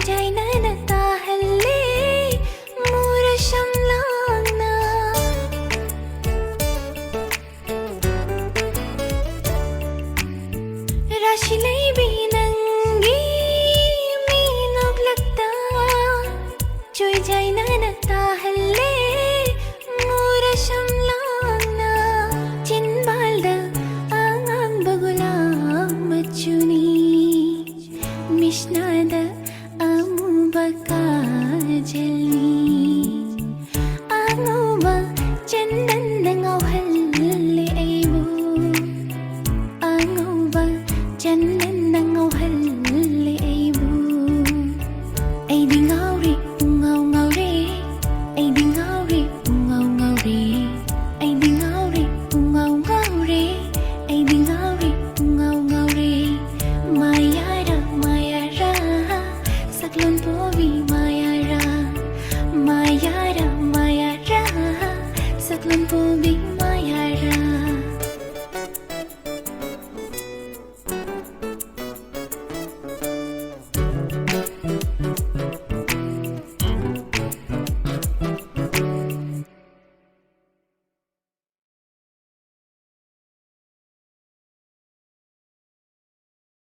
jay na natahalle mura siyang lang na Rashilay binangi minog lagta Joy jay na natahalle mura siyang lang na Chinbalda ang bagulang machuni Mishnada amubaka jalni Anuba jannandang awhalli aibu Anuba jannandang awhalli aibu